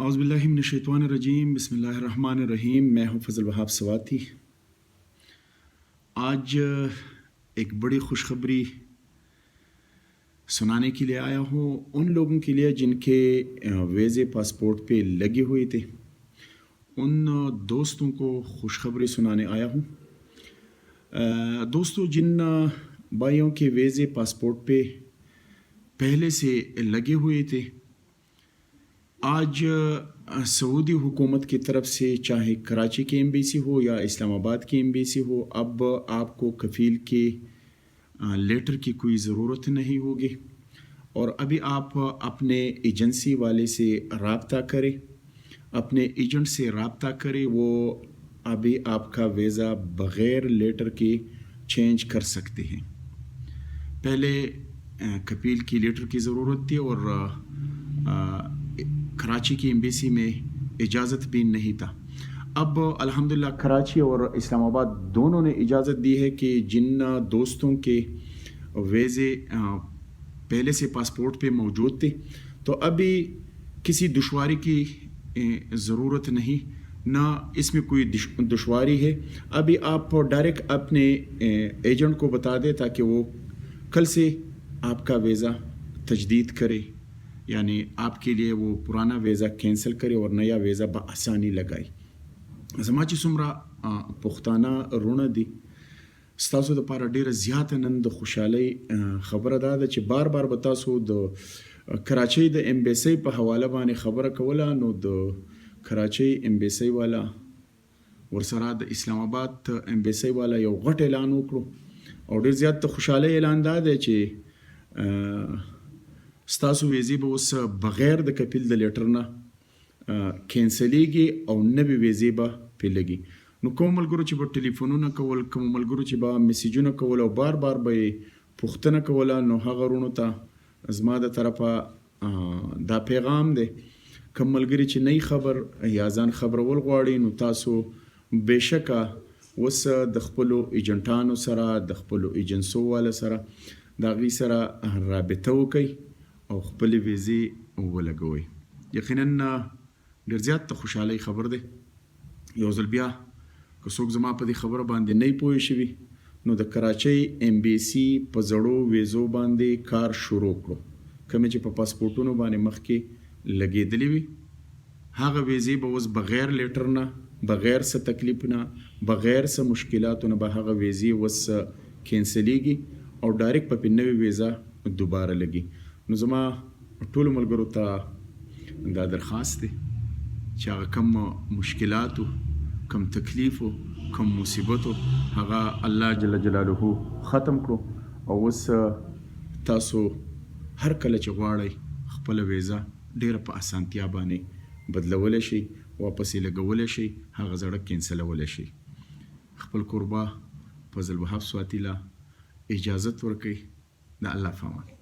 औज़ुबिल्लाहिमिनश्शैतानिर्रजीम बिस्मिल्लाहिर्रहमानिर्रहीम। मैं हूँ फजल वहाब सवाती। आज एक बड़ी खुशखबरी सुनाने के लिए आया हूँ उन लोगों के लिए जिनके वीज़े पासपोर्ट पे लगे हुए थे। उन दोस्तों को खुशखबरी सुनाने आया हूँ। दोस्तों, जिन भाइयों के वीज़े पासपोर्ट पे पहले से लगे हुए थे, आज सऊदी हुकूमत की तरफ से, चाहे कराची की एम्बेसी हो या इस्लामाबाद की एम्बेसी हो, अब आपको कफ़ील के लेटर की कोई ज़रूरत नहीं होगी और अभी आप अपने एजेंसी वाले से रब्ता करें, अपने एजेंट से रब्ता करें। वो अभी आपका वीज़ा बग़ैर लेटर के चेंज कर सकते हैं। पहले कफ़ील की लेटर की ज़रूरत थी और कराची की एम्बेसी में इजाज़त भी नहीं था। अब अल्हम्दुलिल्लाह कराची और इस्लामाबाद दोनों ने इजाज़त दी है कि जिन दोस्तों के वीज़े पहले से पासपोर्ट पे मौजूद थे, तो अभी किसी दुश्वारी की ज़रूरत नहीं, ना इसमें कोई दुश्वारी है। अभी आप डायरेक्ट अपने एजेंट को बता दें ताकि वो कल से आपका वीज़ा तजदीद करे, यानी आपके लिए वो पुराना वीज़ा कैंसिल करे और नया वीज़ा बआसानी लगाए। ज़मा چې څومره پښتانه رونه دي، ستاسو دپاره ډیره زیاته نن د خوشحالۍ خبره دا ده چې بار بار به تاسو د کراچۍ د امبیسۍ په حواله باندې خبره کوله، نو د کراچۍ امبیسۍ والا ورسره د اسلام آباد امبیسۍ والا یو غټ اعلان وکړو او ډیر زیات د خوشحالۍ اعلان دا دی چې ستاسو ویزې به اوس بغیر د کفیل د لیټر نه کینسلیږي او نوې ویزې به پې لګي. نو کوم ملګرو چې به ټلیفونونه کول، کوم ملګرو چې به میسیجونه کول او بار بار به یې پوښتنه کوله، نو هغه رونو ته زما د طرفه دا پیغام دی، کوم ملګري چې نه خبر یا ځان خبرول غواړي، نو تاسو بېشکه اوس د خپلو ایجنټانو سره، د خپلو ایجنسو والا سره، د هغوی سره رابطه وکئ او خپلې ویزې ولګوئ. یقینا ډېر زیات د خوشحالۍ خبر دی. یو ځل بیا که څوک زما په دې خبره باندې نه پوه شوي، نو د کراچۍ امبیسي په زړو ویزو باندې کار شروع کړو. کومې چې په پاسپورټونو باندې مخکې لګېدلې وي، هغه ویزې به اوس بغیر لیټر نه، بغیر څه تکلیف نه، بغیر څه مشکلاتو نه به هغه ویزې اوس کینسلیږي او ډایرکټ په نوې ویزا دوباره لګي. نو زما ټولو ملګرو ته دا درخواست دی چې هغه کم مشکلاتو، کم تکلیفو، کم مصیبتو هغه الله جل جلاله ختم کړو او اوس تاسو هر کله چې غواړئ خپله ویزا ډیره په اسانتیا باندې بدلولی شئ، واپس یې لګولی شئ، هغه زړه کینسلولی شئ. خپل کوربه فضل وهاب سواتی له اجازت ورکئ. د الله په امان.